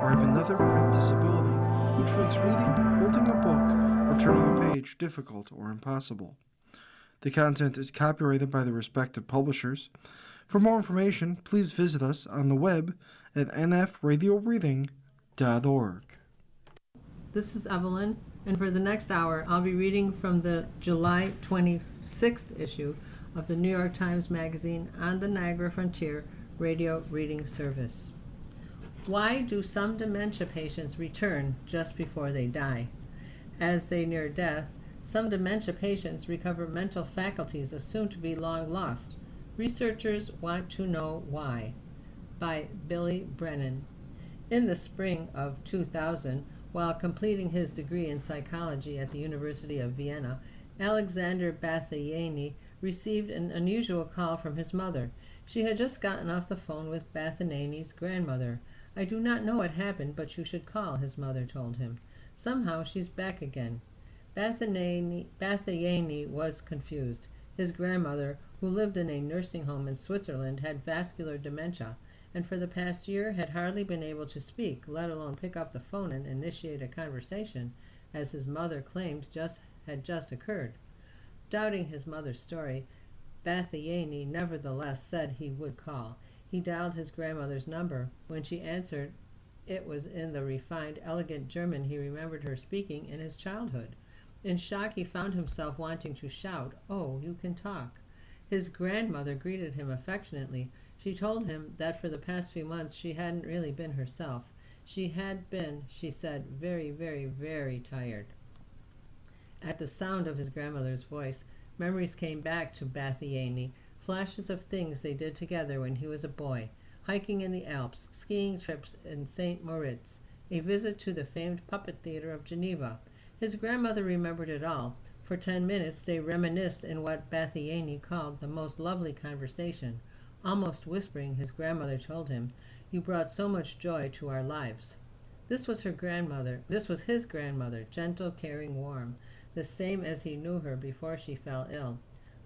or have another print disability, which makes reading, holding a book, or turning a page difficult or impossible. The content is copyrighted by the respective publishers. For more information, please visit us on the web at nfradioreading.org. This is Evelyn, and for the next hour, I'll be reading from the July 26th issue of the New York Times Magazine on the Niagara Frontier radio reading service. Why do some dementia patients return just before they die? As they near death, some dementia patients recover mental faculties assumed to be long lost. Researchers want to know why. By Billy Brennan. In the spring of 2000, while completing his degree in psychology at the University of Vienna, Alexander Bathiany received an unusual call from his mother. She had just gotten off the phone with Bathiany's grandmother. "I do not know what happened, but you should call," his mother told him. "Somehow she's back again." Bathiany was confused. His grandmother, who lived in a nursing home in Switzerland, had vascular dementia, and for the past year had hardly been able to speak, let alone pick up the phone and initiate a conversation, as his mother claimed had just occurred. Doubting his mother's story, Bathiany nevertheless said he would call. He dialed his grandmother's number. When she answered, it was in the refined, elegant German he remembered her speaking in his childhood. In shock, he found himself wanting to shout, "Oh, you can talk." His grandmother greeted him affectionately. She told him that for the past few months she hadn't really been herself. She had been, she said, very, very, very tired. At the sound of his grandmother's voice, memories came back to Bathiany, flashes of things they did together when he was a boy, hiking in the Alps, skiing trips in St. Moritz, a visit to the famed puppet theater of Geneva. His grandmother remembered it all. For 10 minutes they reminisced in what Bathiany called the most lovely conversation. Almost whispering, his grandmother told him, "You brought so much joy to our lives." This was his grandmother, gentle, caring, warm, the same as he knew her before she fell ill.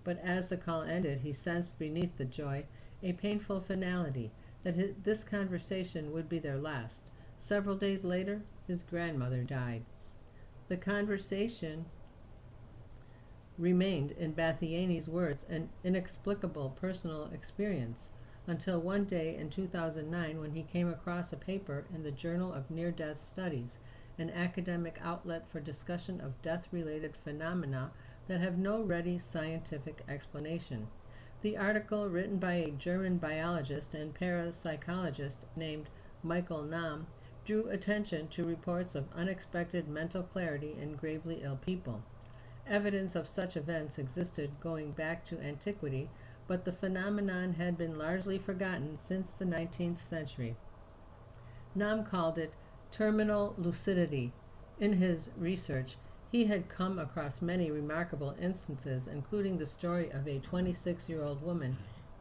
But as the call ended, he sensed beneath the joy a painful finality, that this conversation would be their last. Several days later, his grandmother died. The conversation remained, in Bathiany's words, an inexplicable personal experience, until one day in 2009 when he came across a paper in the Journal of Near-Death Studies, an academic outlet for discussion of death-related phenomena that have no ready scientific explanation. The article, written by a German biologist and parapsychologist named Michael Nahm, drew attention to reports of unexpected mental clarity in gravely ill people. Evidence of such events existed going back to antiquity, but the phenomenon had been largely forgotten since the 19th century. Nahm called it terminal lucidity. In his research, he had come across many remarkable instances, including the story of a 26-year-old woman,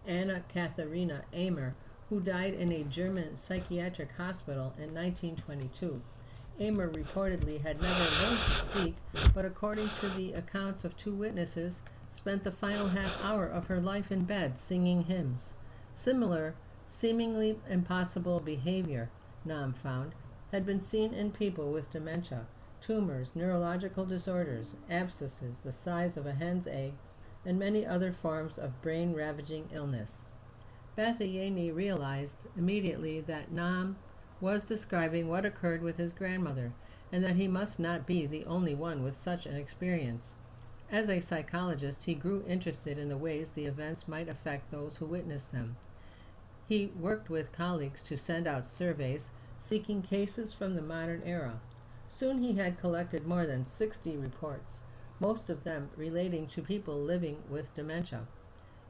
Anna Katharina Amer, who died in a German psychiatric hospital in 1922. Amer reportedly had never learned to speak, but according to the accounts of 2 witnesses, spent the final half hour of her life in bed singing hymns. Similar, seemingly impossible behavior, Nahm found, had been seen in people with dementia, tumors, neurological disorders, abscesses the size of a hen's egg, and many other forms of brain-ravaging illness. Bathiany realized immediately that Nahm was describing what occurred with his grandmother, and that he must not be the only one with such an experience. As a psychologist, he grew interested in the ways the events might affect those who witnessed them. He worked with colleagues to send out surveys seeking cases from the modern era. Soon he had collected more than 60 reports, most of them relating to people living with dementia.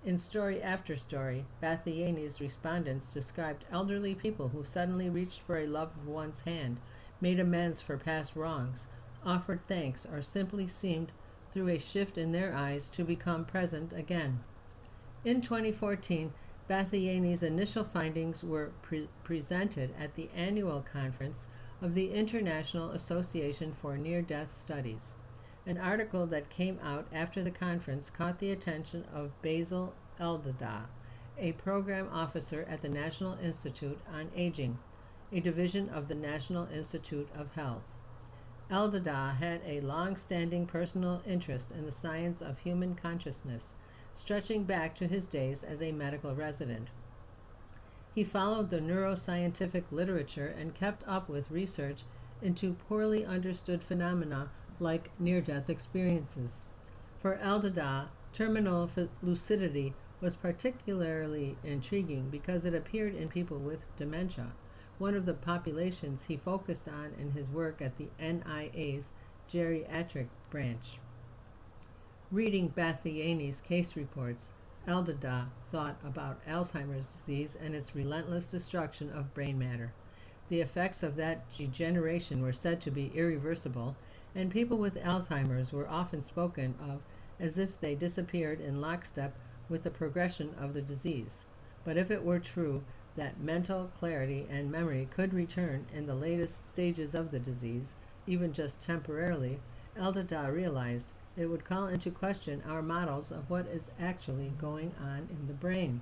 In story after story, Bathiany's respondents described elderly people who suddenly reached for a loved one's hand, made amends for past wrongs, offered thanks, or simply seemed, through a shift in their eyes, to become present again. In 2014, Bathiany's initial findings were presented at the annual conference of the International Association for Near-Death Studies. An article that came out after the conference caught the attention of Basil Eldada, a program officer at the National Institute on Aging. a division of the National Institute of Health. El-Dada had a long-standing personal interest in the science of human consciousness, stretching back to his days as a medical resident. He followed the neuroscientific literature and kept up with research into poorly understood phenomena like near-death experiences. For El-Dada, terminal lucidity was particularly intriguing because it appeared in people with dementia, one of the populations he focused on in his work at the NIA's geriatric branch. Reading Bathiani's case reports, El-Dada thought about Alzheimer's disease and its relentless destruction of brain matter. The effects of that degeneration were said to be irreversible, and people with Alzheimer's were often spoken of as if they disappeared in lockstep with the progression of the disease. But if it were true that mental clarity and memory could return in the latest stages of the disease, even just temporarily, El-Dada realized it would call into question our models of what is actually going on in the brain.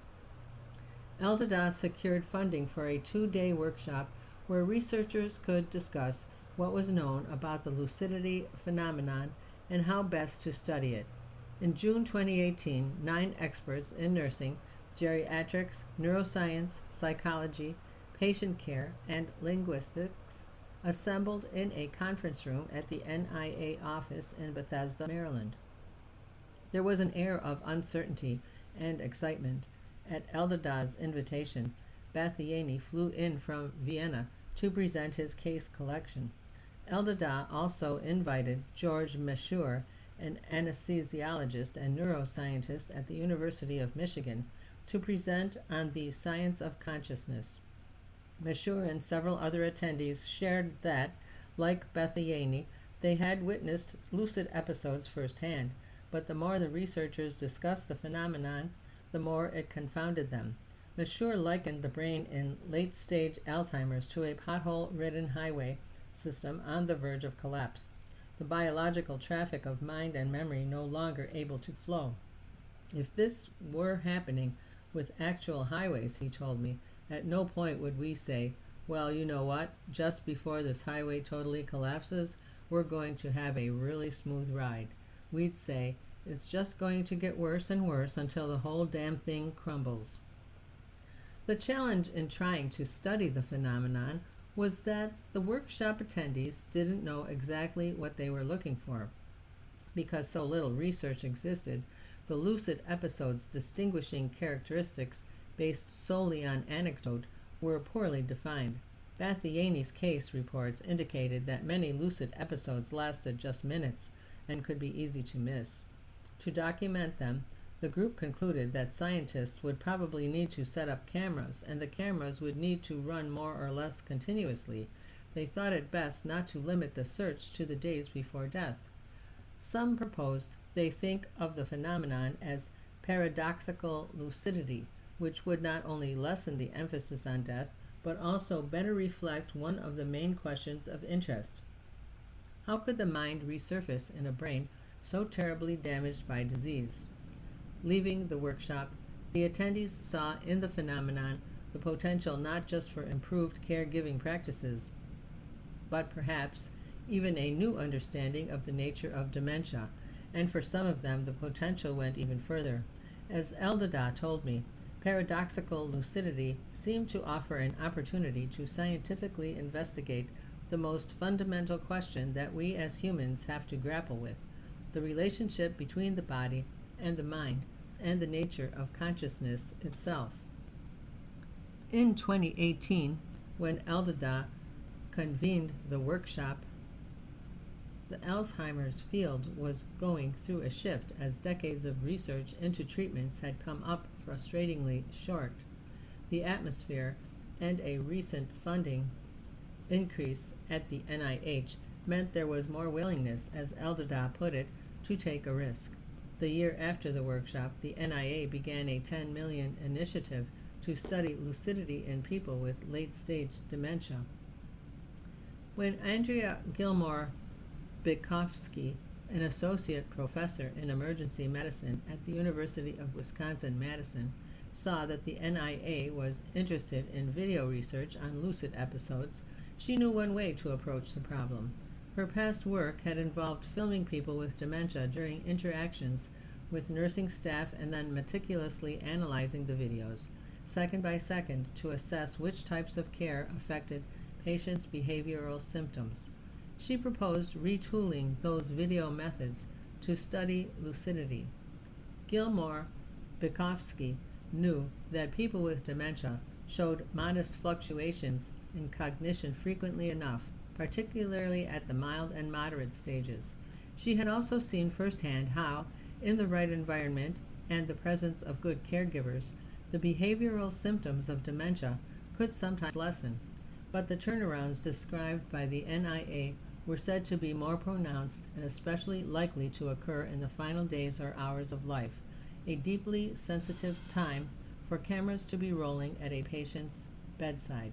El-Dada secured funding for a 2-day workshop where researchers could discuss what was known about the lucidity phenomenon and how best to study it. In June 2018, 9 experts in nursing, geriatrics, neuroscience, psychology, patient care, and linguistics assembled in a conference room at the NIA office in Bethesda, Maryland. There was an air of uncertainty and excitement. At El-Dada's invitation, Bathiani flew in from Vienna to present his case collection. El-Dada also invited George Meshour, an anesthesiologist and neuroscientist at the University of Michigan, to present on the science of consciousness. Meshour and several other attendees shared that, like Bathiani, they had witnessed lucid episodes firsthand, but the more the researchers discussed the phenomenon, the more it confounded them. Meshour likened the brain in late-stage Alzheimer's to a pothole-ridden highway system on the verge of collapse, the biological traffic of mind and memory no longer able to flow. If this were happening with actual highways, he told me, at no point would we say, well, you know what, just before this highway totally collapses, we're going to have a really smooth ride. We'd say, it's just going to get worse and worse until the whole damn thing crumbles. The challenge in trying to study the phenomenon was that the workshop attendees didn't know exactly what they were looking for. Because so little research existed, the lucid episodes' distinguishing characteristics based solely on anecdote were poorly defined. Bathiani's case reports indicated that many lucid episodes lasted just minutes and could be easy to miss. To document them, the group concluded that scientists would probably need to set up cameras, and the cameras would need to run more or less continuously. They thought it best not to limit the search to the days before death. Some proposed they think of the phenomenon as paradoxical lucidity, which would not only lessen the emphasis on death, but also better reflect one of the main questions of interest. How could the mind resurface in a brain so terribly damaged by disease? Leaving the workshop, the attendees saw in the phenomenon the potential not just for improved caregiving practices, but perhaps even a new understanding of the nature of dementia, and for some of them the potential went even further. As El-Dada told me, paradoxical lucidity seemed to offer an opportunity to scientifically investigate the most fundamental question that we as humans have to grapple with, the relationship between the body and the mind, and the nature of consciousness itself. In 2018, when El-Dada convened the workshop, the Alzheimer's field was going through a shift as decades of research into treatments had come up frustratingly short. The atmosphere and a recent funding increase at the NIH meant there was more willingness, as El-Dada put it, to take a risk. The year after the workshop, the NIA began a $10 million initiative to study lucidity in people with late-stage dementia. When Andrea Gilmore Bykowski, an associate professor in emergency medicine at the University of Wisconsin-Madison, saw that the NIA was interested in video research on lucid episodes, she knew one way to approach the problem. Her past work had involved filming people with dementia during interactions with nursing staff and then meticulously analyzing the videos, second by second, to assess which types of care affected patients' behavioral symptoms. She proposed retooling those video methods to study lucidity. Gilmore Bykowski knew that people with dementia showed modest fluctuations in cognition frequently enough, particularly at the mild and moderate stages. She had also seen firsthand how, in the right environment and the presence of good caregivers, the behavioral symptoms of dementia could sometimes lessen, but the turnarounds described by the NIA were said to be more pronounced and especially likely to occur in the final days or hours of life, a deeply sensitive time for cameras to be rolling at a patient's bedside.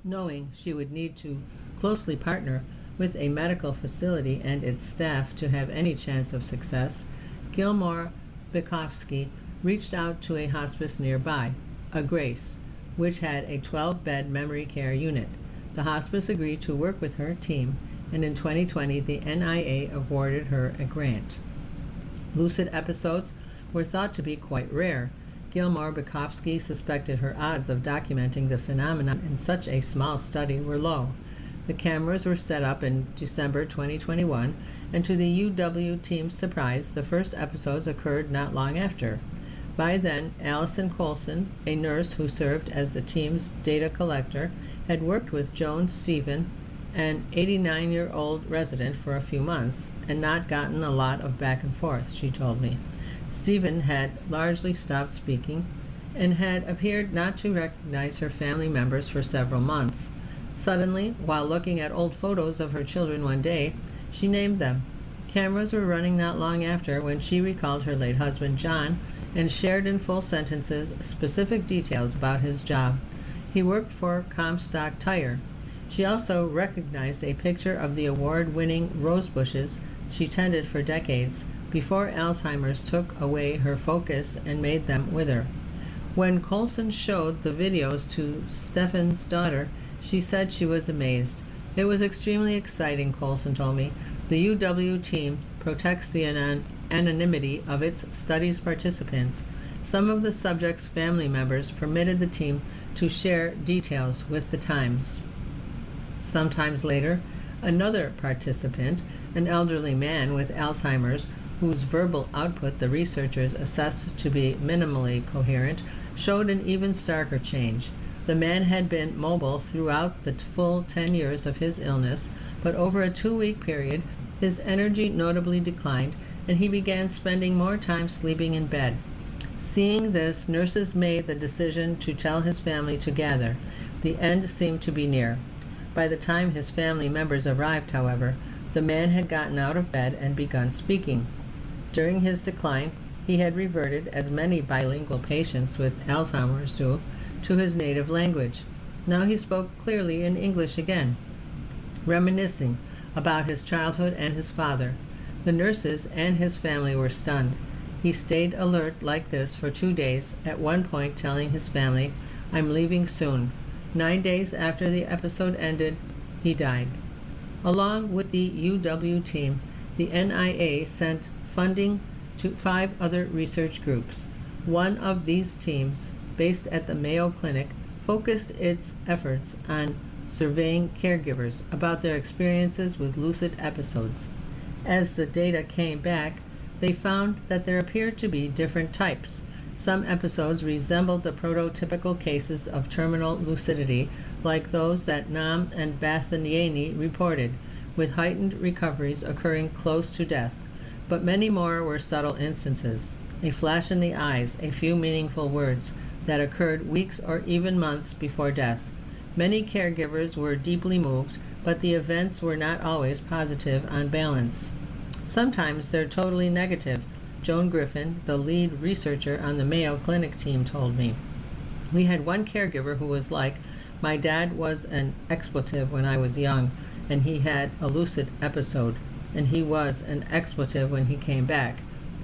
Knowing she would need to closely partner with a medical facility and its staff to have any chance of success, Gilmore Bykowski reached out to a hospice nearby, a Grace, which had a 12-bed memory care unit. The hospice agreed to work with her team, and in 2020 the NIA awarded her a grant. Lucid episodes were thought to be quite rare. Gilmore Bykowski suspected her odds of documenting the phenomenon in such a small study were low. The cameras were set up in December 2021, and to the UW team's surprise, the first episodes occurred not long after. By then, Allison Colson, a nurse who served as the team's data collector, had worked with Joan Stephen, an 89-year-old resident, for a few months, and not gotten a lot of back and forth, she told me. Stephen had largely stopped speaking and had appeared not to recognize her family members for several months. Suddenly, while looking at old photos of her children one day, she named them. Cameras were running not long after when she recalled her late husband, John, and shared in full sentences specific details about his job. He worked for Comstock Tire. She also recognized a picture of the award-winning rose bushes she tended for decades before Alzheimer's took away her focus and made them wither. When Colson showed the videos to Stefan's daughter, she said she was amazed. It was extremely exciting, Colson told me. The UW team protects the anonymity of its study's participants. Some of the subjects' family members permitted the team to share details with the Times. Sometimes later, another participant, an elderly man with Alzheimer's, whose verbal output the researchers assessed to be minimally coherent, showed an even starker change. The man had been mobile throughout the full 10 years of his illness, but over a 2-week period, his energy notably declined, and he began spending more time sleeping in bed. Seeing this, nurses made the decision to tell his family to gather. The end seemed to be near. By the time his family members arrived, however, the man had gotten out of bed and begun speaking. During his decline, he had reverted, as many bilingual patients with Alzheimer's do, to his native language. Now he spoke clearly in English again, reminiscing about his childhood and his father. The nurses and his family were stunned. He stayed alert like this for 2 days, at one point telling his family, "I'm leaving soon." 9 days after the episode ended, he died. Along with the UW team, the NIA sent funding to 5 other research groups. One of these teams, based at the Mayo Clinic, focused its efforts on surveying caregivers about their experiences with lucid episodes. As the data came back, they found that there appeared to be different types. Some episodes resembled the prototypical cases of terminal lucidity, like those that Nam and Bathaniani reported, with heightened recoveries occurring close to death. But many more were subtle instances, a flash in the eyes, a few meaningful words, that occurred weeks or even months before death. Many caregivers were deeply moved, but the events were not always positive on balance. Sometimes they're totally negative, Joan Griffin, the lead researcher on the Mayo Clinic team, told me. We had one caregiver who was like, "My dad was an expletive when I was young, and he had a lucid episode, and he was an expletive when he came back.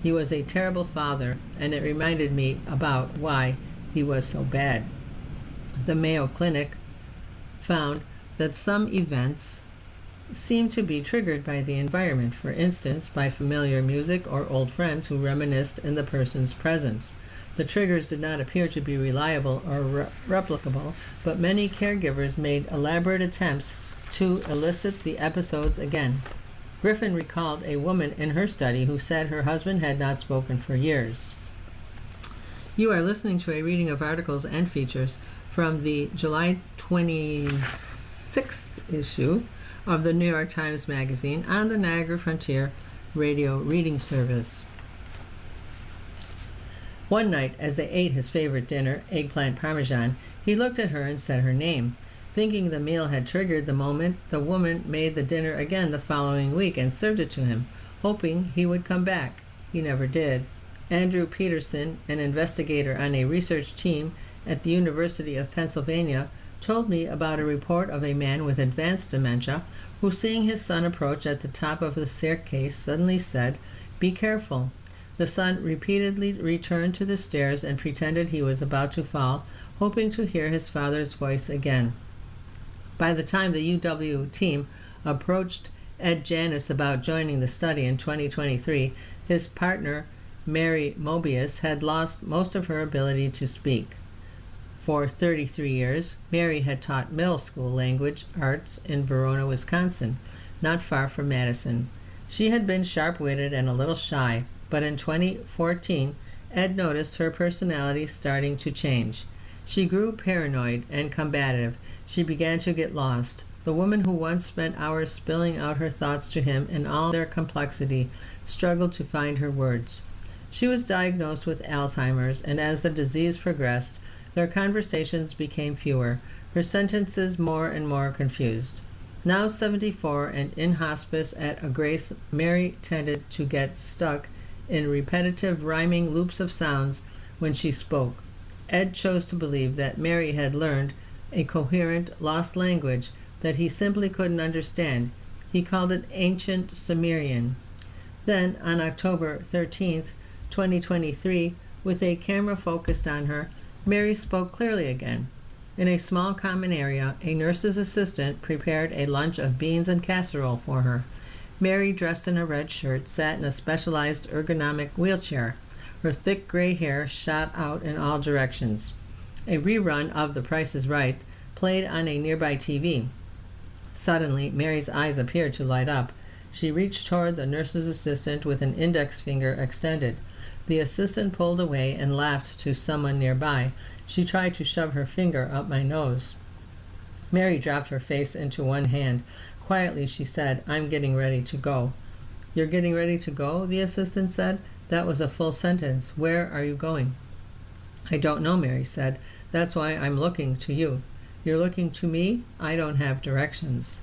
He was a terrible father, and it reminded me about why he was so bad. The Mayo Clinic found that some events seem to be triggered by the environment, for instance, by familiar music or old friends who reminisced in the person's presence. The triggers did not appear to be reliable or replicable, but many caregivers made elaborate attempts to elicit the episodes again. Griffin recalled a woman in her study who said her husband had not spoken for years. You are listening to a reading of articles and features from the July 26th issue of the New York Times Magazine on the Niagara Frontier Radio Reading Service. One night, as they ate his favorite dinner, eggplant parmesan, he looked at her and said her name. Thinking the meal had triggered the moment, the woman made the dinner again the following week and served it to him, hoping he would come back. He never did. Andrew Peterson, an investigator on a research team at the University of Pennsylvania, told me about a report of a man with advanced dementia who, seeing his son approach at the top of the staircase, suddenly said, "Be careful." The son repeatedly returned to the stairs and pretended he was about to fall, hoping to hear his father's voice again. By the time the UW team approached Ed Janis about joining the study in 2023, his partner, Mary Mobius, had lost most of her ability to speak. For 33 years, Mary had taught middle school language arts in Verona, Wisconsin, not far from Madison. She had been sharp-witted and a little shy, but in 2014, Ed noticed her personality starting to change. She grew paranoid and combative. She began to get lost. The woman who once spent hours spilling out her thoughts to him in all their complexity struggled to find her words. She was diagnosed with Alzheimer's, and as the disease progressed, their conversations became fewer, her sentences more and more confused. Now 74 and in hospice at a Grace, Mary tended to get stuck in repetitive rhyming loops of sounds when she spoke. Ed chose to believe that Mary had learned a coherent, lost language that he simply couldn't understand. He called it Ancient Sumerian. Then, on October 13th, 2023, with a camera focused on her, Mary spoke clearly again. In a small common area, a nurse's assistant prepared a lunch of beans and casserole for her. Mary, dressed in a red shirt, sat in a specialized ergonomic wheelchair. Her thick gray hair shot out in all directions. A rerun of The Price is Right played on a nearby TV. Suddenly, Mary's eyes appeared to light up. She reached toward the nurse's assistant with an index finger extended. The assistant pulled away and laughed to someone nearby. She tried to shove her finger up my nose. Mary dropped her face into one hand. Quietly, she said, "I'm getting ready to go." "You're getting ready to go?" the assistant said. That was a full sentence. "Where are you going?" "I don't know," Mary said. "That's why I'm looking to you." "You're looking to me? I don't have directions."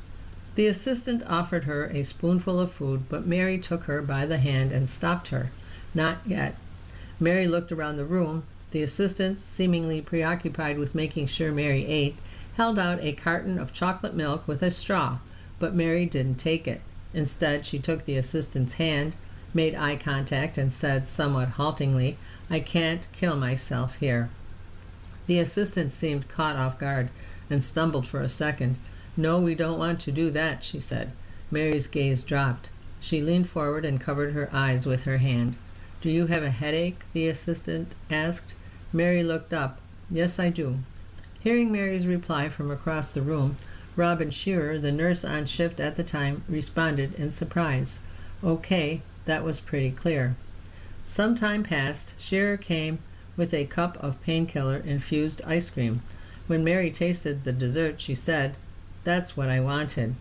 The assistant offered her a spoonful of food, but Mary took her by the hand and stopped her. "Not yet." Mary looked around the room. The assistant, seemingly preoccupied with making sure Mary ate, held out a carton of chocolate milk with a straw, but Mary didn't take it. Instead, she took the assistant's hand, made eye contact, and said somewhat haltingly, "I can't kill myself here." The assistant seemed caught off guard and stumbled for a second. "No, we don't want to do that," she said. Mary's gaze dropped. She leaned forward and covered her eyes with her hand. "Do you have a headache?" the assistant asked. Mary looked up. "Yes, I do." Hearing Mary's reply from across the room, Robin Shearer, the nurse on shift at the time, responded in surprise. "Okay, that was pretty clear." Some time passed. Shearer came with a cup of painkiller-infused ice cream. When Mary tasted the dessert, she said, "That's what I wanted."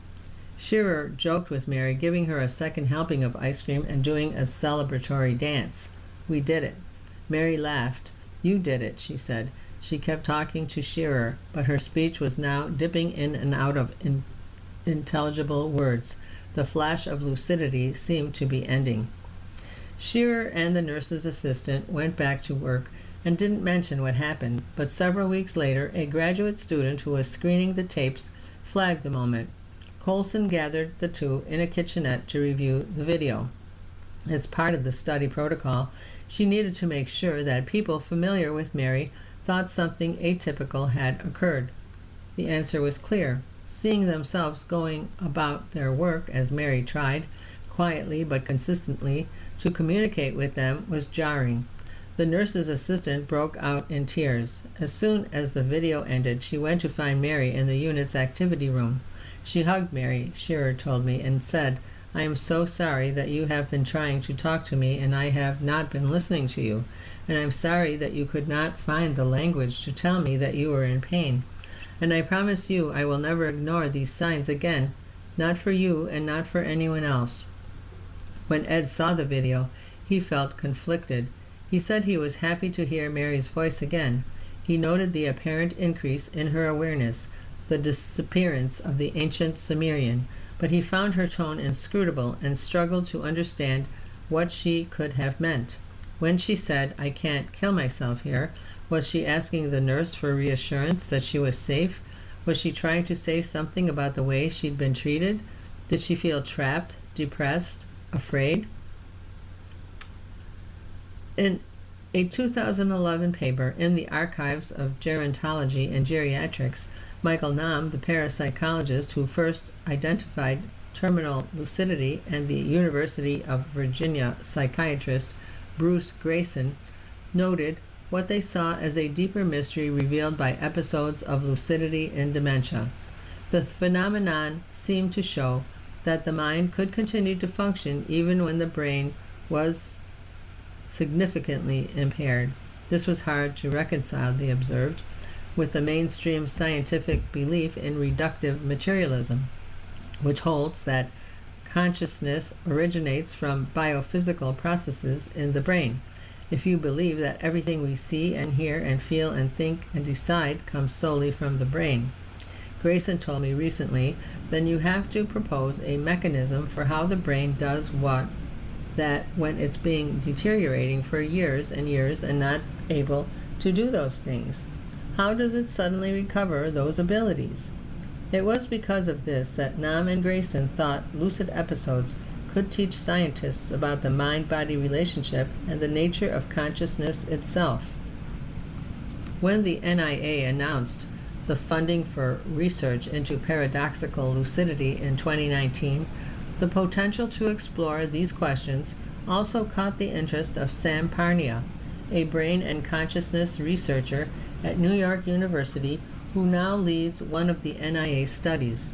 Shearer joked with Mary, giving her a second helping of ice cream and doing a celebratory dance. "We did it." Mary laughed. "You did it," she said. She kept talking to Shearer, but her speech was now dipping in and out of intelligible words. The flash of lucidity seemed to be ending. Shearer and the nurse's assistant went back to work and didn't mention what happened, but several weeks later, a graduate student who was screening the tapes flagged the moment. Colson gathered the two in a kitchenette to review the video. As part of the study protocol, she needed to make sure that people familiar with Mary thought something atypical had occurred. The answer was clear. Seeing themselves going about their work as Mary tried, quietly but consistently, to communicate with them was jarring. The nurse's assistant broke out in tears. As soon as the video ended, she went to find Mary in the unit's activity room. She hugged Mary, Shearer told me, and said, "I am so sorry that you have been trying to talk to me and I have not been listening to you. And I'm sorry that you could not find the language to tell me that you were in pain. And I promise you I will never ignore these signs again, not for you and not for anyone else." When Ed saw the video, he felt conflicted. He said he was happy to hear Mary's voice again. He noted the apparent increase in her awareness, the disappearance of the ancient Sumerian, but he found her tone inscrutable and struggled to understand what she could have meant. When she said, "I can't kill myself here," was she asking the nurse for reassurance that she was safe? Was she trying to say something about the way she'd been treated? Did she feel trapped, depressed, afraid? In a 2011 paper in the Archives of Gerontology and Geriatrics, Michael Nahm, the parapsychologist who first identified terminal lucidity, and the University of Virginia psychiatrist Bruce Grayson, noted what they saw as a deeper mystery revealed by episodes of lucidity in dementia. The phenomenon seemed to show that the mind could continue to function even when the brain was significantly impaired. This was hard to reconcile, they observed, with the mainstream scientific belief in reductive materialism, which holds that consciousness originates from biophysical processes in the brain. If you believe that everything we see and hear and feel and think and decide comes solely from the brain, Grayson told me recently, then you have to propose a mechanism for how the brain does what that when it's been deteriorating for years and years and not able to do those things. How does it suddenly recover those abilities? It was because of this that Nahm and Grayson thought lucid episodes could teach scientists about the mind-body relationship and the nature of consciousness itself. When the NIA announced the funding for research into paradoxical lucidity in 2019, the potential to explore these questions also caught the interest of Sam Parnia, a brain and consciousness researcher at New York University who now leads one of the NIA studies.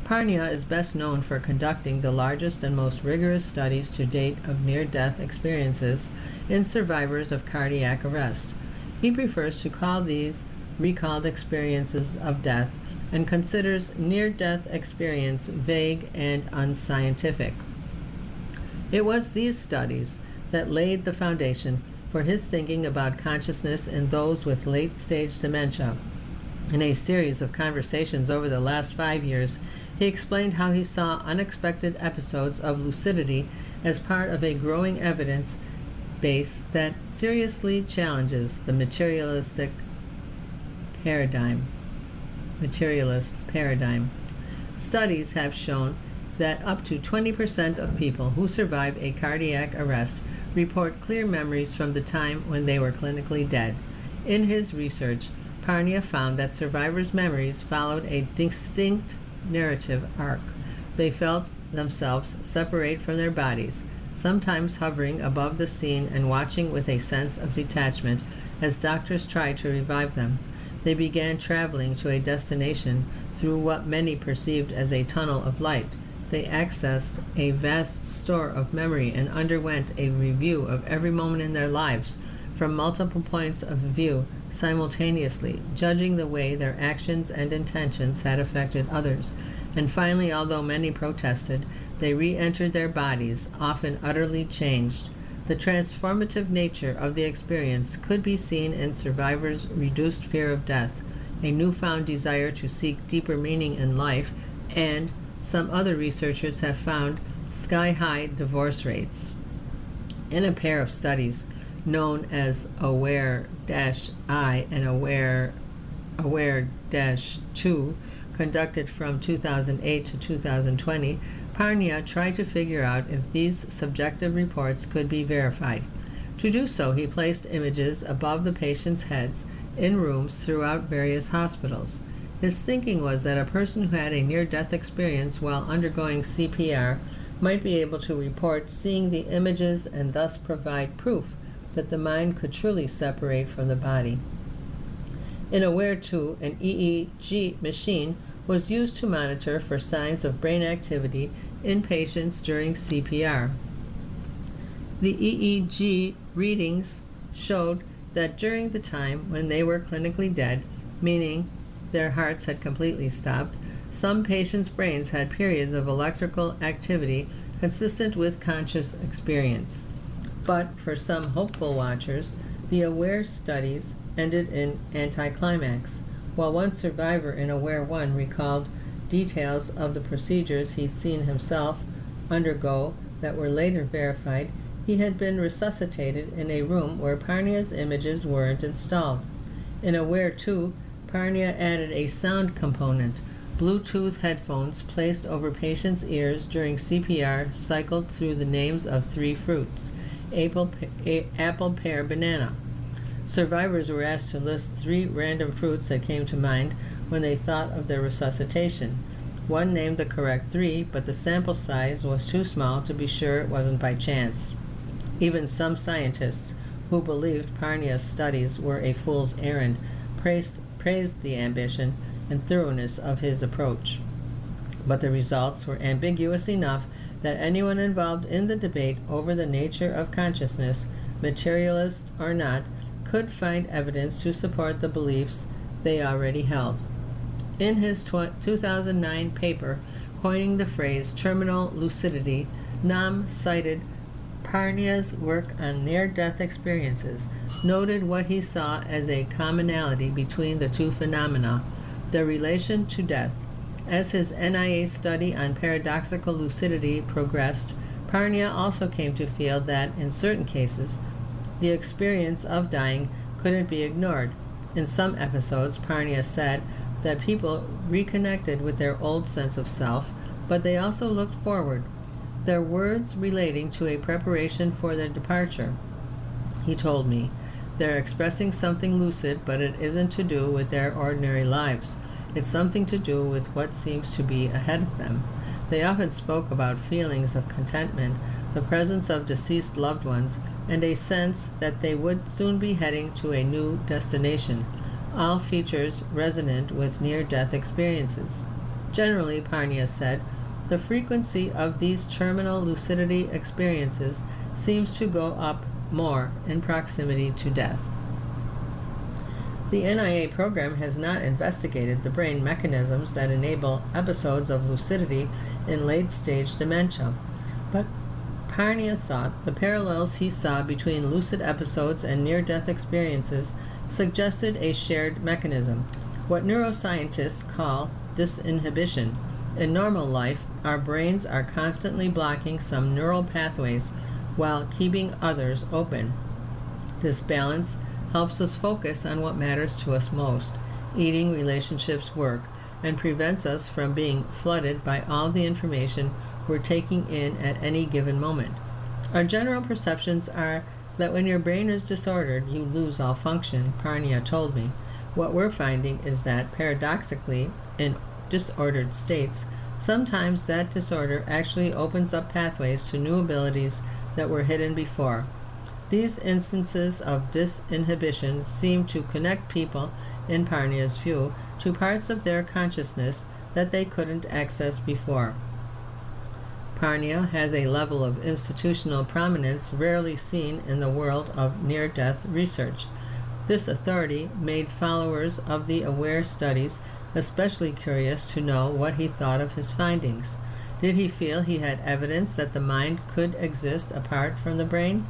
Parnia is best known for conducting the largest and most rigorous studies to date of near-death experiences in survivors of cardiac arrest. He prefers to call these recalled experiences of death and considers near-death experience vague and unscientific. It was these studies that laid the foundation for his thinking about consciousness in those with late-stage dementia. In a series of conversations over the last 5 years, he explained how he saw unexpected episodes of lucidity as part of a growing evidence base that seriously challenges the materialist paradigm. Studies have shown that up to 20% of people who survive a cardiac arrest report clear memories from the time when they were clinically dead. In his research, Parnia found that survivors' memories followed a distinct narrative arc. They felt themselves separate from their bodies, sometimes hovering above the scene and watching with a sense of detachment as doctors tried to revive them. They began traveling to a destination through what many perceived as a tunnel of light. They accessed a vast store of memory and underwent a review of every moment in their lives from multiple points of view simultaneously, judging the way their actions and intentions had affected others. And finally, although many protested, they re-entered their bodies, often utterly changed. The transformative nature of the experience could be seen in survivors' reduced fear of death, a newfound desire to seek deeper meaning in life, and some other researchers have found sky-high divorce rates. In a pair of studies known as AWARE-I and AWARE-2, conducted from 2008 to 2020, Parnia tried to figure out if these subjective reports could be verified. To do so, he placed images above the patients' heads in rooms throughout various hospitals. His thinking was that a person who had a near-death experience while undergoing CPR might be able to report seeing the images and thus provide proof that the mind could truly separate from the body. In Aware 2, an EEG machine was used to monitor for signs of brain activity in patients during CPR. The EEG readings showed that during the time when they were clinically dead, meaning their hearts had completely stopped, some patients' brains had periods of electrical activity consistent with conscious experience. But for some hopeful watchers, the Aware studies ended in anticlimax. While one survivor in Aware 1 recalled details of the procedures he'd seen himself undergo that were later verified, he had been resuscitated in a room where Parnia's images weren't installed. In Aware 2, Parnia added a sound component. Bluetooth headphones placed over patients' ears during CPR cycled through the names of 3 fruits: apple, pear, banana. Survivors were asked to list 3 random fruits that came to mind when they thought of their resuscitation. One named the correct 3, but the sample size was too small to be sure it wasn't by chance. Even some scientists, who believed Parnia's studies were a fool's errand, praised the ambition and thoroughness of his approach. But the results were ambiguous enough that anyone involved in the debate over the nature of consciousness, materialist or not, could find evidence to support the beliefs they already held. In his 2009 paper coining the phrase terminal lucidity, Nam cited Parnia's work on near-death experiences, noted what he saw as a commonality between the 2 phenomena, their relation to death. As his NIA study on paradoxical lucidity progressed, Parnia also came to feel that, in certain cases, the experience of dying couldn't be ignored. In some episodes, Parnia said that people reconnected with their old sense of self, but they also looked forward, their words relating to a preparation for their departure. He told me, "They're expressing something lucid, but it isn't to do with their ordinary lives. It's something to do with what seems to be ahead of them." They often spoke about feelings of contentment, the presence of deceased loved ones, and a sense that they would soon be heading to a new destination, all features resonant with near-death experiences. Generally, Parnia said, the frequency of these terminal lucidity experiences seems to go up more in proximity to death. The NIA program has not investigated the brain mechanisms that enable episodes of lucidity in late-stage dementia, but Parnia thought the parallels he saw between lucid episodes and near-death experiences suggested a shared mechanism, what neuroscientists call disinhibition. In normal life, our brains are constantly blocking some neural pathways while keeping others open. This balance helps us focus on what matters to us most, eating, relationships, work, and prevents us from being flooded by all the information we're taking in at any given moment. Our general perceptions are that when your brain is disordered, you lose all function, Parnia told me. What we're finding is that, paradoxically, in disordered states, sometimes that disorder actually opens up pathways to new abilities that were hidden before. These instances of disinhibition seem to connect people, in Parnia's view, to parts of their consciousness that they couldn't access before. Parnia has a level of institutional prominence rarely seen in the world of near-death research. This authority made followers of the Aware studies especially curious to know what he thought of his findings. Did he feel he had evidence that the mind could exist apart from the brain?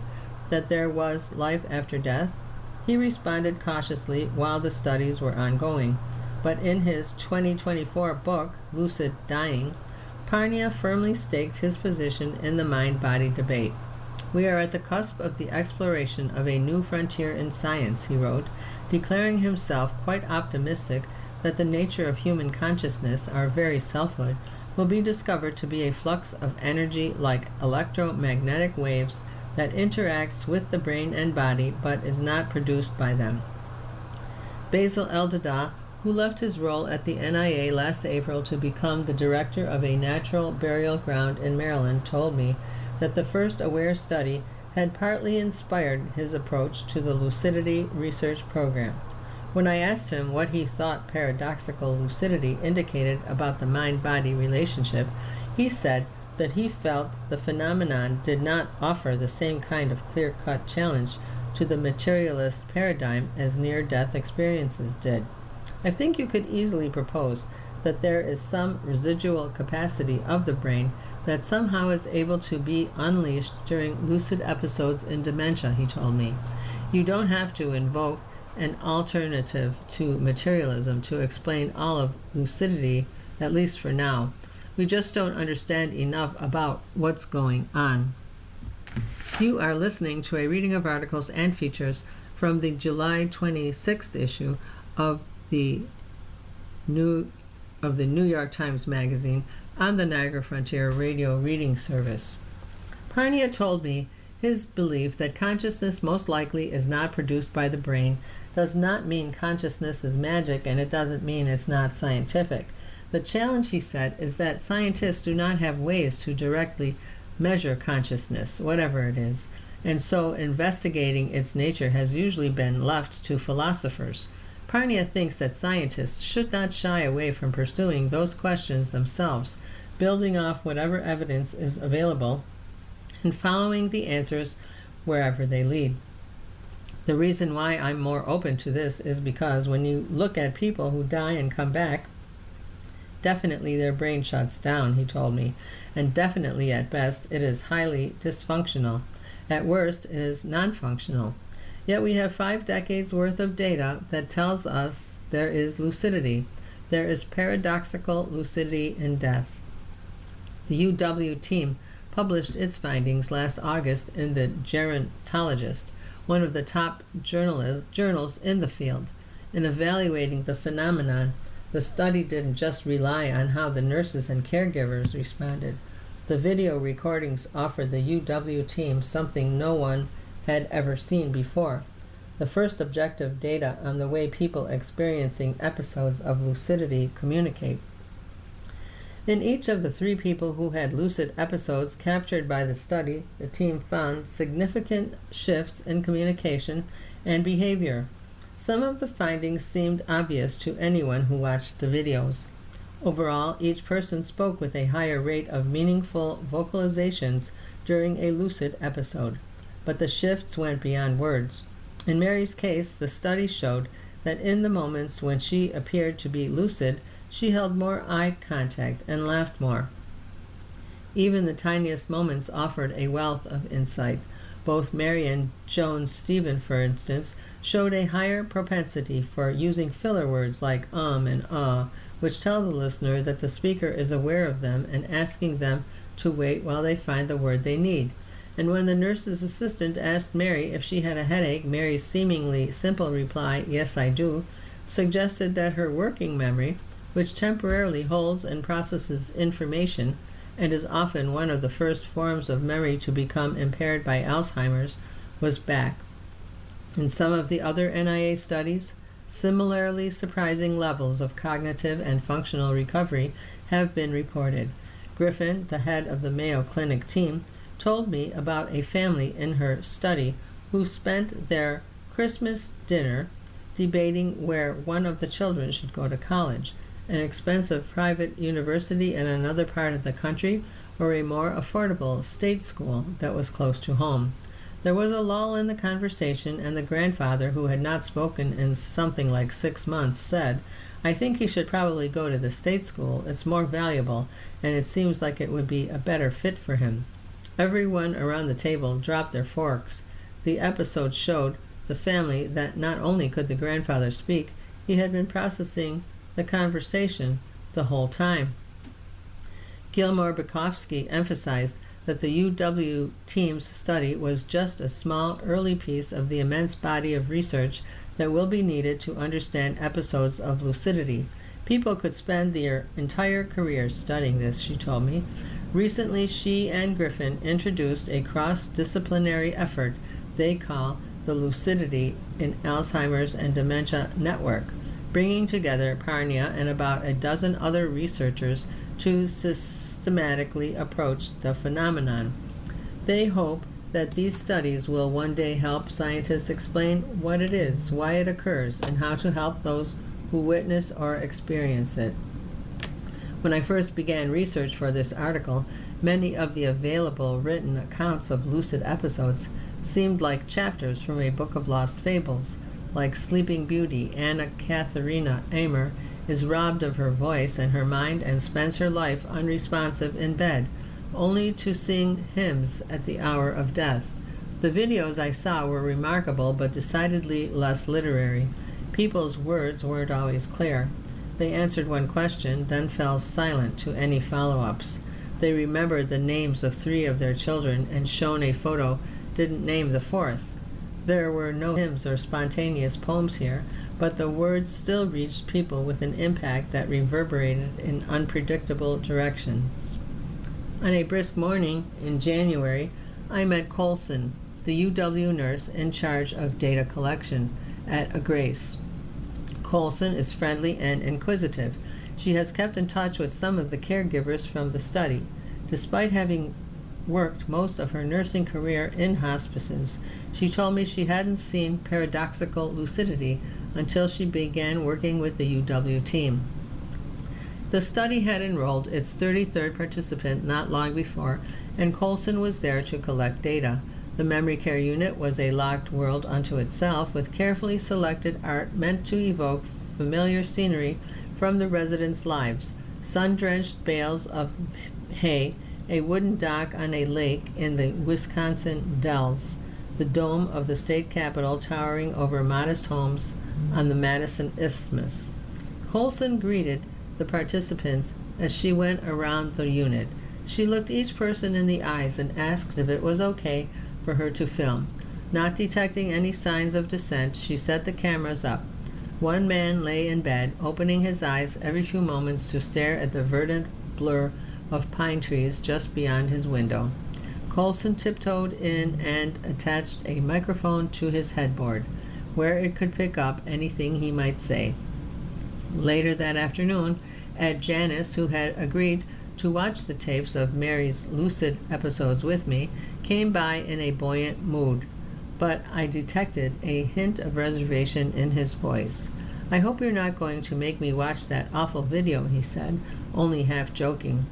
That there was life after death? He responded cautiously while the studies were ongoing, but in his 2024 book, Lucid Dying, Parnia firmly staked his position in the mind-body debate. "We are at the cusp of the exploration of a new frontier in science," he wrote, declaring himself quite optimistic that the nature of human consciousness, our very selfhood, will be discovered to be a flux of energy like electromagnetic waves that interacts with the brain and body but is not produced by them. Basil Eldada, who left his role at the NIA last April to become the director of a natural burial ground in Maryland, told me that the first AWARE study had partly inspired his approach to the lucidity research program. When I asked him what he thought paradoxical lucidity indicated about the mind-body relationship, he said that he felt the phenomenon did not offer the same kind of clear-cut challenge to the materialist paradigm as near-death experiences did. I think you could easily propose that there is some residual capacity of the brain that somehow is able to be unleashed during lucid episodes in dementia, he told me. You don't have to invoke an alternative to materialism to explain all of lucidity, at least for now. We just don't understand enough about what's going on. You are listening to a reading of articles and features from the July 26th issue of the New York Times Magazine on the Niagara Frontier Radio Reading Service. Parnia told me his belief that consciousness most likely is not produced by the brain does not mean consciousness is magic, and it doesn't mean it's not scientific. The challenge, he said, is that scientists do not have ways to directly measure consciousness, whatever it is, and so investigating its nature has usually been left to philosophers. Parnia thinks that scientists should not shy away from pursuing those questions themselves, building off whatever evidence is available and following the answers wherever they lead. The reason why I'm more open to this is because when you look at people who die and come back, definitely their brain shuts down, he told me, and definitely at best it is highly dysfunctional. At worst, it is non-functional. Yet we have 5 decades worth of data that tells us there is lucidity. There is paradoxical lucidity in death. The UW team published its findings last August in the Gerontologist, one of the top journals in the field. In evaluating the phenomenon, the study didn't just rely on how the nurses and caregivers responded. The video recordings offered the UW team something no one had ever seen before: the first objective data on the way people experiencing episodes of lucidity communicate. In each of the 3 people who had lucid episodes captured by the study, the team found significant shifts in communication and behavior. Some of the findings seemed obvious to anyone who watched the videos. Overall, each person spoke with a higher rate of meaningful vocalizations during a lucid episode, but the shifts went beyond words. In Mary's case, the study showed that in the moments when she appeared to be lucid, she held more eye contact and laughed more. Even the tiniest moments offered a wealth of insight. Both Mary and Jones Stephen, for instance, showed a higher propensity for using filler words like and which tell the listener that the speaker is aware of them and asking them to wait while they find the word they need. And when the nurse's assistant asked Mary if she had a headache, Mary's seemingly simple reply, "Yes, I do," suggested that her working memory, which temporarily holds and processes information and is often one of the first forms of memory to become impaired by Alzheimer's, was back. In some of the other NIA studies, similarly surprising levels of cognitive and functional recovery have been reported. Griffin, the head of the Mayo Clinic team, told me about a family in her study who spent their Christmas dinner debating where one of the children should go to college: an expensive private university in another part of the country, or a more affordable state school that was close to home. There was a lull in the conversation, and the grandfather, who had not spoken in something like 6 months, said, "I think he should probably go to the state school. It's more valuable, and it seems like it would be a better fit for him." Everyone around the table dropped their forks. The episode showed the family that not only could the grandfather speak, he had been processing the conversation the whole time. Gilmore Bukowski emphasized that the UW team's study was just a small early piece of the immense body of research that will be needed to understand episodes of lucidity. People could spend their entire careers studying this, she told me. Recently, she and Griffin introduced a cross-disciplinary effort they call the Lucidity in Alzheimer's and Dementia Network, bringing together Parnia and about a dozen other researchers to systematically approach the phenomenon. They hope that these studies will one day help scientists explain what it is, why it occurs, and how to help those who witness or experience it. When I first began research for this article, many of the available written accounts of lucid episodes seemed like chapters from a book of lost fables. Like Sleeping Beauty, Anna Katharina Amer is robbed of her voice and her mind and spends her life unresponsive in bed, only to sing hymns at the hour of death. The videos I saw were remarkable but decidedly less literary. People's words weren't always clear. They answered one question, then fell silent to any follow-ups. They remembered the names of 3 of their children and, shown a photo, didn't name the 4th. There were no hymns or spontaneous poems here, but the words still reached people with an impact that reverberated in unpredictable directions. On a brisk morning in January, I met Colson, the UW nurse in charge of data collection at a Grace. Colson is friendly and inquisitive. She has kept in touch with some of the caregivers from the study. Despite having worked most of her nursing career in hospices, she told me she hadn't seen paradoxical lucidity until she began working with the UW team. The study had enrolled its 33rd participant not long before, and Colson was there to collect data. The memory care unit was a locked world unto itself, with carefully selected art meant to evoke familiar scenery from the residents' lives. Sun-drenched bales of hay, a wooden dock on a lake in the Wisconsin Dells, the dome of the state capitol towering over modest homes on the Madison Isthmus. Colson greeted the participants as she went around the unit. She looked each person in the eyes and asked if it was okay for her to film. Not detecting any signs of dissent, she set the cameras up. One man lay in bed, opening his eyes every few moments to stare at the verdant blur of pine trees just beyond his window. Colson tiptoed in and attached a microphone to his headboard, where it could pick up anything he might say. Later that afternoon, Ed Janis, who had agreed to watch the tapes of Mary's lucid episodes with me, came by in a buoyant mood, but I detected a hint of reservation in his voice. "I hope you're not going to make me watch that awful video," he said, only half joking.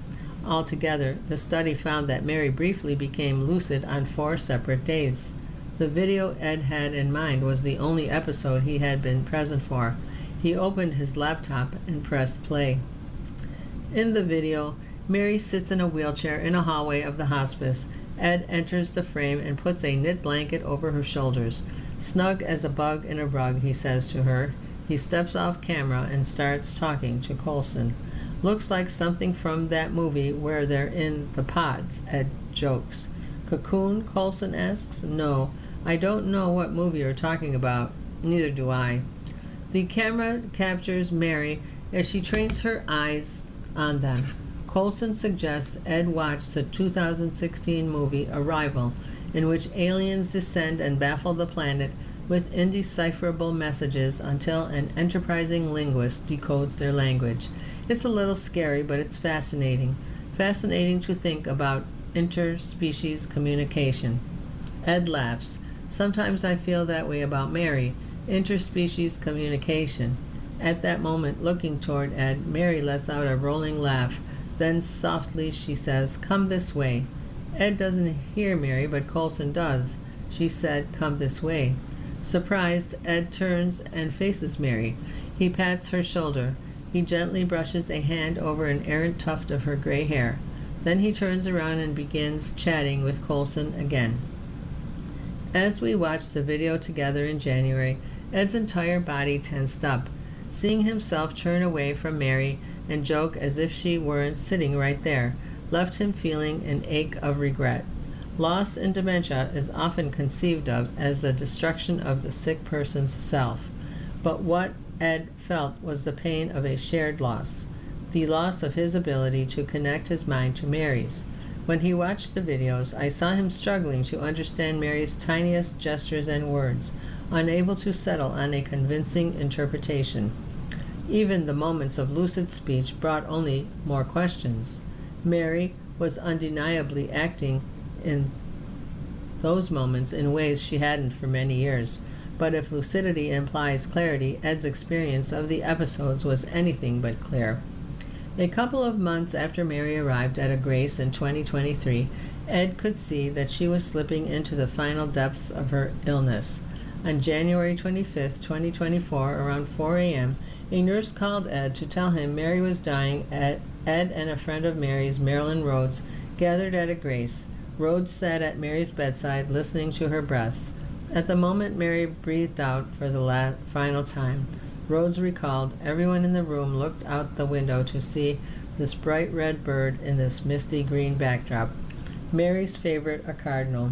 Altogether, the study found that Mary briefly became lucid on 4 separate days. The video Ed had in mind was the only episode he had been present for. He opened his laptop and pressed play. In the video, Mary sits in a wheelchair in a hallway of the hospice. Ed enters the frame and puts a knit blanket over her shoulders. "Snug as a bug in a rug," he says to her. He steps off camera and starts talking to Colson. "Looks like something from that movie where they're in the pods," Ed jokes. "Cocoon?" Colson asks. "No, I don't know what movie you're talking about. Neither do I." The camera captures Mary as she trains her eyes on them. Colson suggests Ed watch the 2016 movie Arrival, in which aliens descend and baffle the planet with indecipherable messages until an enterprising linguist decodes their language. It's a little scary, but it's fascinating. Fascinating to think about interspecies communication. Ed laughs. "Sometimes I feel that way about Mary. Interspecies communication." At that moment, looking toward Ed, Mary lets out a rolling laugh. Then softly she says, "Come this way." Ed doesn't hear Mary, but Colson does. She said, "Come this way." Surprised, Ed turns and faces Mary. He pats her shoulder. He gently brushes a hand over an errant tuft of her gray hair. Then he turns around and begins chatting with Colson again. As we watched the video together in January, Ed's entire body tensed up. Seeing himself turn away from Mary and joke as if she weren't sitting right there left him feeling an ache of regret. Loss in dementia is often conceived of as the destruction of the sick person's self. But what Ed felt was the pain of a shared loss, the loss of his ability to connect his mind to Mary's. When he watched the videos, I saw him struggling to understand Mary's tiniest gestures and words, unable to settle on a convincing interpretation. Even the moments of lucid speech brought only more questions. Mary was undeniably acting in those moments in ways she hadn't for many years. But if lucidity implies clarity, Ed's experience of the episodes was anything but clear. A couple of months after Mary arrived at a Grace in 2023, Ed could see that she was slipping into the final depths of her illness. On January 25, 2024, around 4 a.m., a nurse called Ed to tell him Mary was dying. Ed and a friend of Mary's, Marilyn Rhodes, gathered at a Grace. Rhodes sat at Mary's bedside, listening to her breaths. At the moment Mary breathed out for the final time, Rhodes recalled, everyone in the room looked out the window to see this bright red bird in this misty green backdrop. Mary's favorite, a cardinal.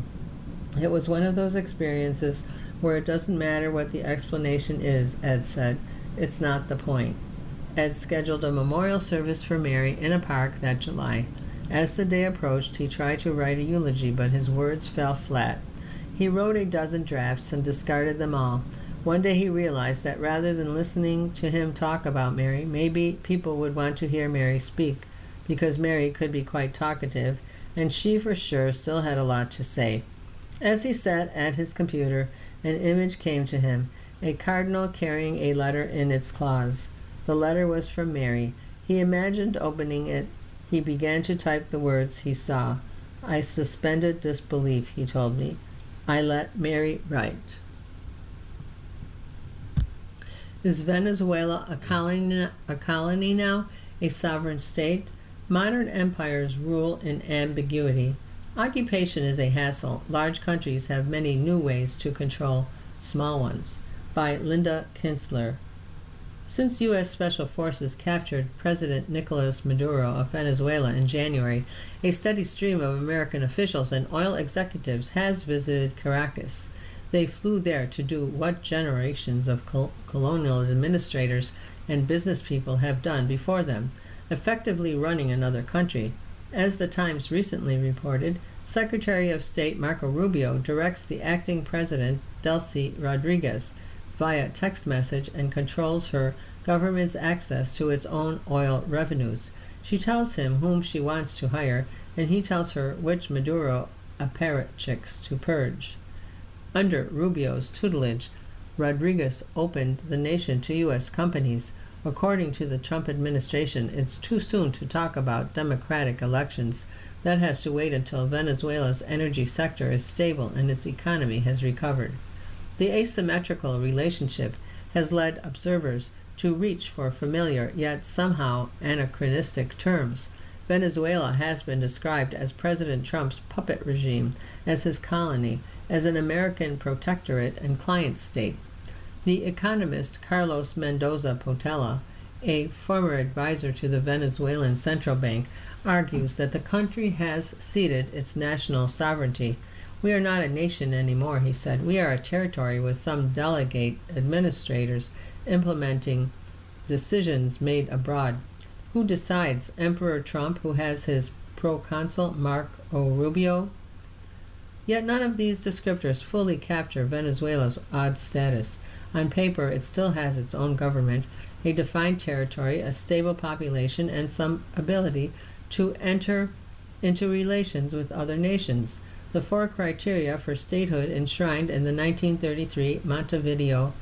It was one of those experiences where it doesn't matter what the explanation is, Ed said. It's not the point. Ed scheduled a memorial service for Mary in a park that July. As the day approached, he tried to write a eulogy, but his words fell flat. He wrote a dozen drafts and discarded them all. One day he realized that rather than listening to him talk about Mary, maybe people would want to hear Mary speak, because Mary could be quite talkative, and she for sure still had a lot to say. As he sat at his computer, an image came to him, a cardinal carrying a letter in its claws. The letter was from Mary. He imagined opening it. He began to type the words he saw. I suspended disbelief, he told me. I let Mary write. Is Venezuela a colony now, a sovereign state? Modern empires rule in ambiguity. Occupation is a hassle. Large countries have many new ways to control small ones. By Linda Kinsler. Since U.S. Special Forces captured President Nicolas Maduro of Venezuela in January, a steady stream of American officials and oil executives has visited Caracas. They flew there to do what generations of colonial administrators and business people have done before them, effectively running another country. As the Times recently reported, Secretary of State Marco Rubio directs the acting president, Delcy Rodriguez, via text message and controls her government's access to its own oil revenues. She tells him whom she wants to hire, and he tells her which Maduro apparatchiks to purge. Under Rubio's tutelage, Rodriguez opened the nation to U.S. companies. According to the Trump administration, it's too soon to talk about democratic elections. That has to wait until Venezuela's energy sector is stable and its economy has recovered. The asymmetrical relationship has led observers to reach for familiar yet somehow anachronistic terms. Venezuela has been described as President Trump's puppet regime, as his colony, as an American protectorate and client state. The economist Carlos Mendoza Portela, a former advisor to the Venezuelan Central Bank, argues that the country has ceded its national sovereignty. We are not a nation anymore, he said. We are a territory with some delegate administrators implementing decisions made abroad. Who decides? Emperor Trump, who has his proconsul Marco Rubio? Yet none of these descriptors fully capture Venezuela's odd status. On paper, it still has its own government, a defined territory, a stable population, and some ability to enter into relations with other nations. The four criteria for statehood enshrined in the 1933 Montevideo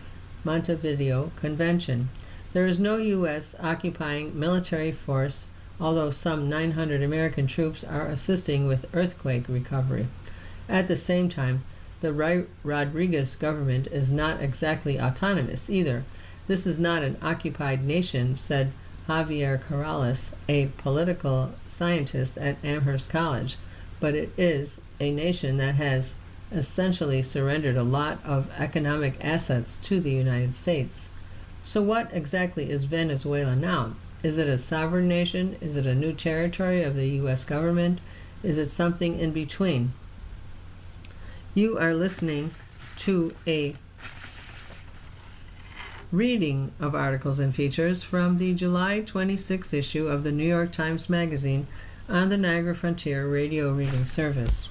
Convention. There is no U.S. occupying military force, although some 900 American troops are assisting with earthquake recovery. At the same time, the Rodriguez government is not exactly autonomous either. This is not an occupied nation, said Javier Corrales, a political scientist at Amherst College, but it is a nation that has essentially surrendered a lot of economic assets to the United States. So what exactly is Venezuela now? Is it a sovereign nation? Is it a new territory of the U.S. government? Is it something in between? You are listening to a Reading of articles and features from the July 26 issue of the New York Times Magazine on the Niagara Frontier Radio Reading Service.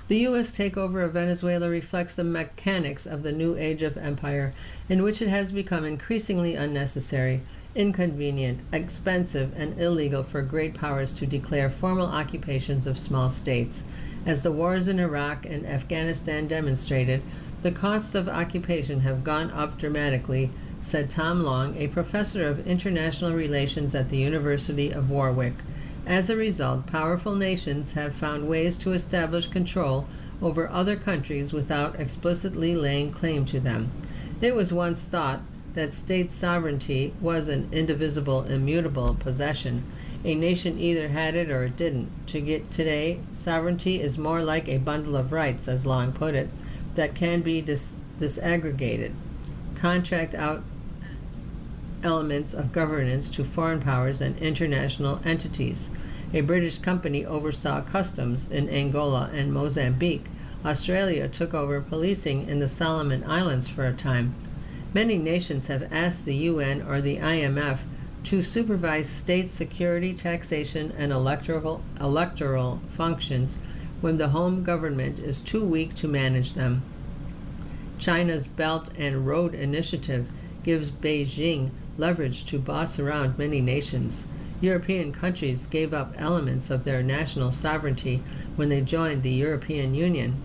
The U.S. takeover of Venezuela reflects the mechanics of the new age of empire, in which it has become increasingly unnecessary, inconvenient, expensive, and illegal for great powers to declare formal occupations of small states. As the wars in Iraq and Afghanistan demonstrated, the costs of occupation have gone up dramatically, said Tom Long, a professor of international relations at the University of Warwick. As a result, powerful nations have found ways to establish control over other countries without explicitly laying claim to them. It was once thought that state sovereignty was an indivisible, immutable possession. A nation either had it or it didn't. Today, sovereignty is more like a bundle of rights, as Long put it, that can be disaggregated, contract out elements of governance to foreign powers and international entities. A British company oversaw customs in Angola and Mozambique. Australia took over policing in the Solomon Islands for a time. Many nations have asked the UN or the IMF to supervise state security, taxation, and electoral functions when the home government is too weak to manage them. China's Belt and Road Initiative gives Beijing leverage to boss around many nations. European countries gave up elements of their national sovereignty when they joined the European Union.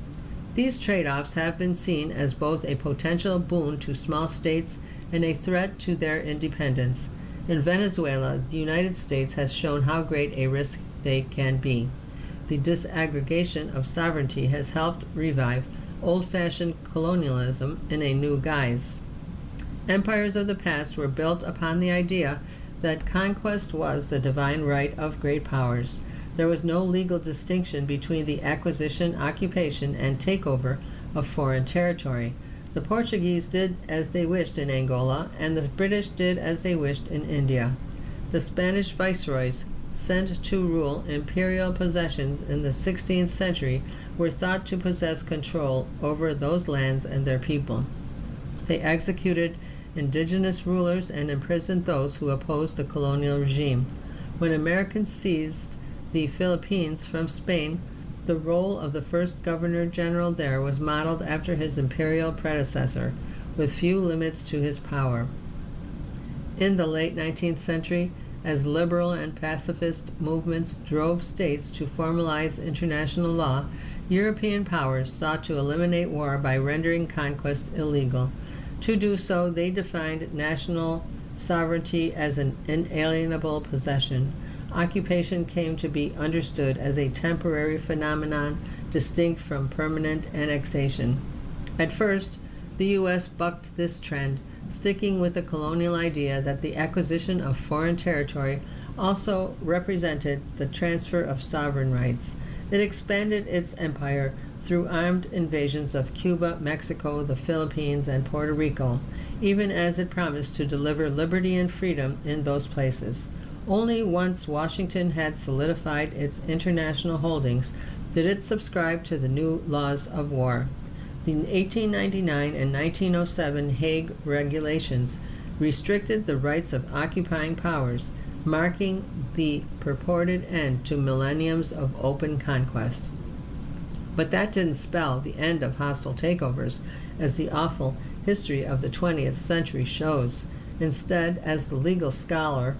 These trade-offs have been seen as both a potential boon to small states and a threat to their independence. In Venezuela, the United States has shown how great a risk they can be. The disaggregation of sovereignty has helped revive old-fashioned colonialism in a new guise. Empires of the past were built upon the idea that conquest was the divine right of great powers. There was no legal distinction between the acquisition, occupation, and takeover of foreign territory. The Portuguese did as they wished in Angola, and the British did as they wished in India. The Spanish viceroys, sent to rule imperial possessions in the 16th century, were thought to possess control over those lands and their people. They executed indigenous rulers and imprisoned those who opposed the colonial regime. When Americans seized the Philippines from Spain, the role of the first governor-general there was modeled after his imperial predecessor, with few limits to his power. In the late 19th century, as liberal and pacifist movements drove states to formalize international law, European powers sought to eliminate war by rendering conquest illegal. To do so, they defined national sovereignty as an inalienable possession. Occupation came to be understood as a temporary phenomenon distinct from permanent annexation. At first, the U.S. bucked this trend, sticking with the colonial idea that the acquisition of foreign territory also represented the transfer of sovereign rights. It expanded its empire through armed invasions of Cuba, Mexico, the Philippines, and Puerto Rico, even as it promised to deliver liberty and freedom in those places. Only once Washington had solidified its international holdings did it subscribe to the new laws of war. The 1899 and 1907 Hague Regulations restricted the rights of occupying powers, marking the purported end to millenniums of open conquest. But that didn't spell the end of hostile takeovers, as the awful history of the 20th century shows. Instead, as the legal scholar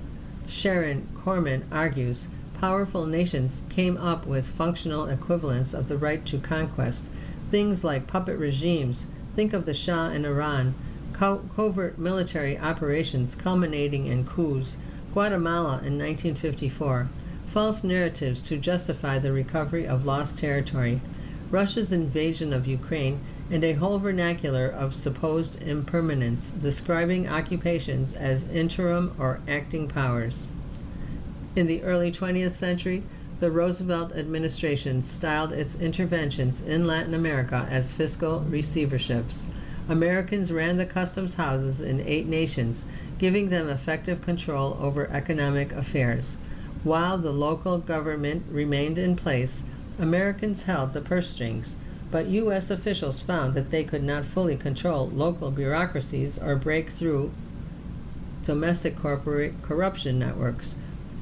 Sharon Corman argues, powerful nations came up with functional equivalents of the right to conquest. Things like puppet regimes, think of the Shah in Iran, covert military operations culminating in coups, Guatemala in 1954, false narratives to justify the recovery of lost territory, Russia's invasion of Ukraine, and a whole vernacular of supposed impermanence, describing occupations as interim or acting powers. In the early 20th century, the Roosevelt administration styled its interventions in Latin America as fiscal receiverships. Americans ran the customs houses in 8 nations, giving them effective control over economic affairs. While the local government remained in place, Americans held the purse strings. but U.S. officials found that they could not fully control local bureaucracies or break through domestic corporate corruption networks.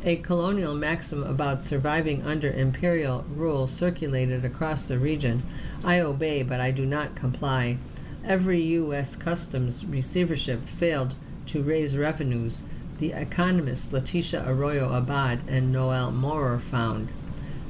A colonial maxim about surviving under imperial rule circulated across the region. I obey, but I do not comply. Every U.S. Customs receivership failed to raise revenues, the economists Letitia Arroyo Abad and Noel Maurer found.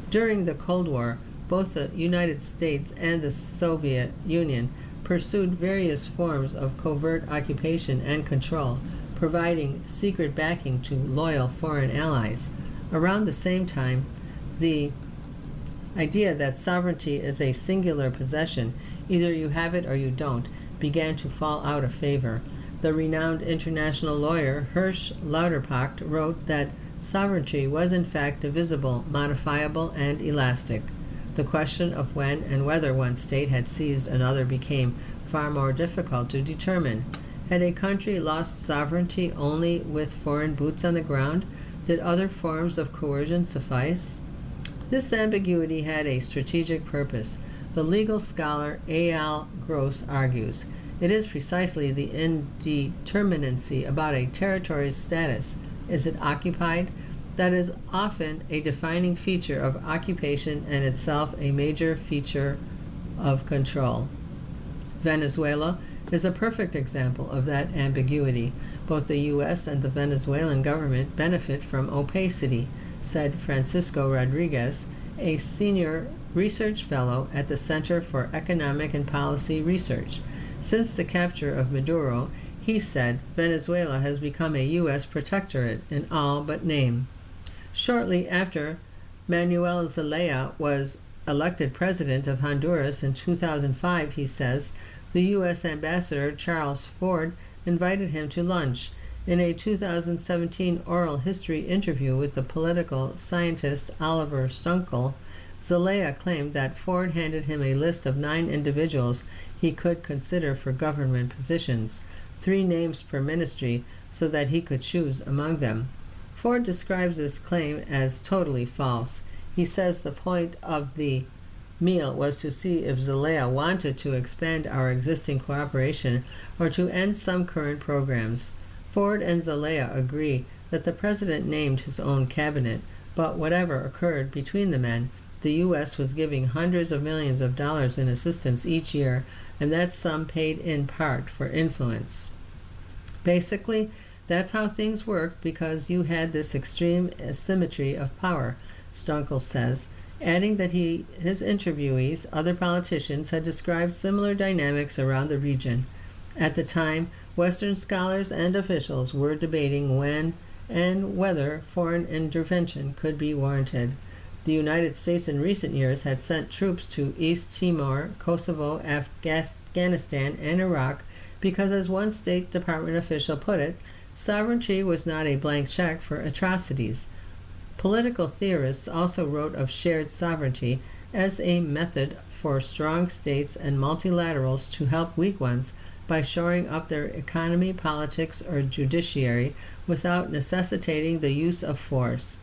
During the Cold War, both the United States and the Soviet Union pursued various forms of covert occupation and control, providing secret backing to loyal foreign allies. Around the same time, the idea that sovereignty is a singular possession, either you have it or you don't, began to fall out of favor. The renowned international lawyer Hirsch Lauterpacht wrote that sovereignty was in fact divisible, modifiable, and elastic. The question of when and whether one state had seized another became far more difficult to determine. Had a country lost sovereignty only with foreign boots on the ground? Did other forms of coercion suffice? This ambiguity had a strategic purpose. The legal scholar A.L. Gross argues, it is precisely the indeterminacy about a territory's status. Is it occupied? That is often a defining feature of occupation and itself a major feature of control. Venezuela is a perfect example of that ambiguity. Both the U.S. and the Venezuelan government benefit from opacity, said Francisco Rodriguez, a senior research fellow at the Center for Economic and Policy Research. Since the capture of Maduro, he said, Venezuela has become a U.S. protectorate in all but name. Shortly after Manuel Zelaya was elected president of Honduras in 2005, he says, the U.S. Ambassador Charles Ford invited him to lunch. In a 2017 oral history interview with the political scientist Oliver Stunkel, Zelaya claimed that Ford handed him a list of 9 individuals he could consider for government positions, 3 names per ministry, so that he could choose among them. Ford describes this claim as totally false. He says the point of the meal was to see if Zelaya wanted to expand our existing cooperation or to end some current programs. Ford and Zelaya agree that the president named his own cabinet, but whatever occurred between the men, the U.S. was giving hundreds of millions of dollars in assistance each year, and that sum paid in part for influence. Basically, that's how things work because you had this extreme asymmetry of power, Stunkel says, adding that his interviewees, other politicians, had described similar dynamics around the region. At the time, Western scholars and officials were debating when and whether foreign intervention could be warranted. The United States in recent years had sent troops to East Timor, Kosovo, Afghanistan, and Iraq because, as one State Department official put it, sovereignty was not a blank check for atrocities. Political theorists also wrote of shared sovereignty as a method for strong states and multilaterals to help weak ones by shoring up their economy, politics, or judiciary without necessitating the use of force.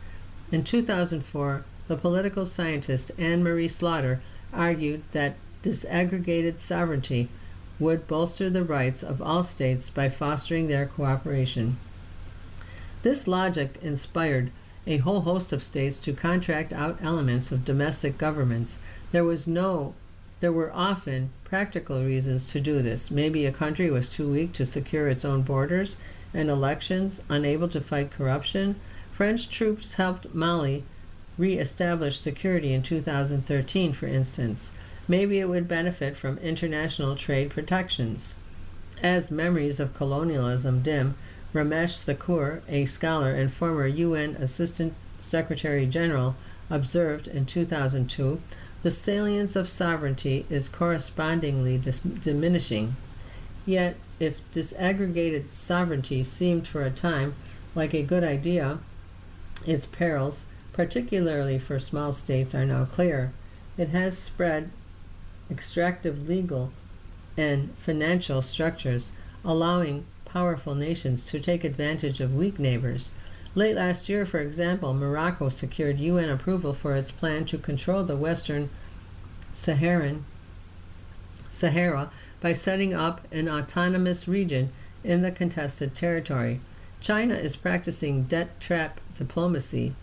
In 2004, the political scientist Anne-Marie Slaughter argued that disaggregated sovereignty would bolster the rights of all states by fostering their cooperation. This logic inspired a whole host of states to contract out elements of domestic governments. There were often practical reasons to do this. Maybe a country was too weak to secure its own borders and elections, unable to fight corruption. French troops helped Mali re-establish security in 2013, for instance. Maybe it would benefit from international trade protections. As memories of colonialism dim, Ramesh Thakur, a scholar and former UN Assistant Secretary General, observed in 2002, the salience of sovereignty is correspondingly diminishing. Yet, if disaggregated sovereignty seemed for a time like a good idea, its perils, particularly for small states, are now clear. It has spread extractive legal and financial structures, allowing powerful nations to take advantage of weak neighbors. Late last year, for example, Morocco secured UN approval for its plan to control the Western Saharan Sahara by setting up an autonomous region in the contested territory. China is practicing debt trap diplomacy,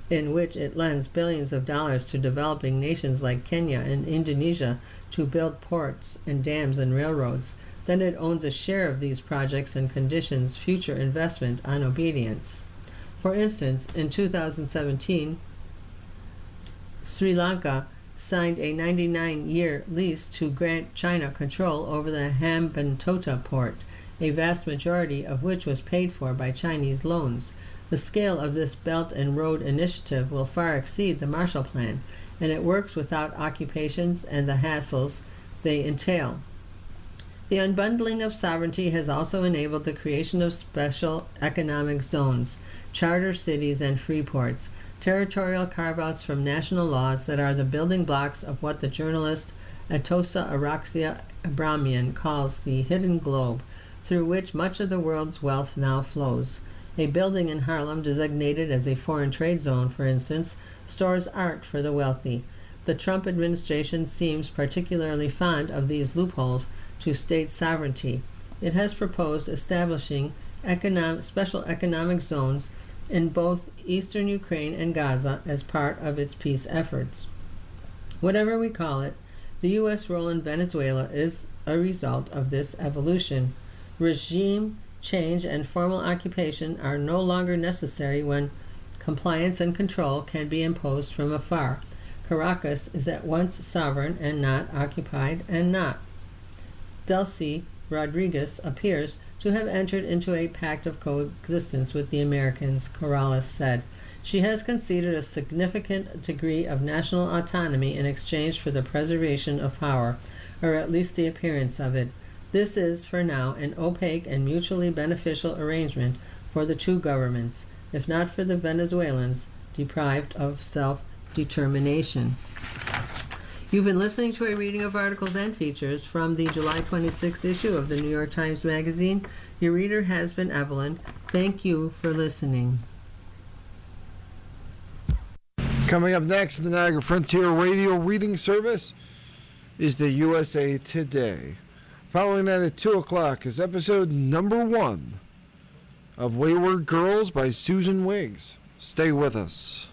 in which it lends billions of dollars to developing nations like Kenya and Indonesia to build ports and dams and railroads. Then it owns a share of these projects and conditions future investment on obedience. For instance, in 2017, Sri Lanka signed a 99-year lease to grant China control over the Hambantota port, a vast majority of which was paid for by Chinese loans. The scale of this Belt and Road Initiative will far exceed the Marshall Plan, and it works without occupations and the hassles they entail. The unbundling of sovereignty has also enabled the creation of special economic zones, charter cities, and free ports, territorial carve-outs from national laws that are the building blocks of what the journalist Atossa Araxia Abramian calls the hidden globe, through which much of the world's wealth now flows. A building in Harlem designated as a foreign trade zone, for instance, stores art for the wealthy. The Trump administration seems particularly fond of these loopholes to state sovereignty. It has proposed establishing special economic zones in both eastern Ukraine and Gaza as part of its peace efforts. Whatever we call it, the U.S. role in Venezuela is a result of this evolution. Regime change and formal occupation are no longer necessary when compliance and control can be imposed from afar. Caracas is at once sovereign and not, occupied and not. Delcy Rodriguez appears to have entered into a pact of coexistence with the Americans, Corrales said. She has conceded a significant degree of national autonomy in exchange for the preservation of power, or at least the appearance of it. This is, for now, an opaque and mutually beneficial arrangement for the two governments, if not for the Venezuelans deprived of self-determination. You've been listening to a reading of articles and features from the July 26th issue of the New York Times Magazine. Your reader has been Evelyn. Thank you for listening. Coming up next in the Niagara Frontier Radio Reading Service is the USA Today. Following that at 2 o'clock is episode number 1 of Wayward Girls by Susan Wiggs. Stay with us.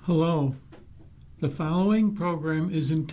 Hello. The following program is intended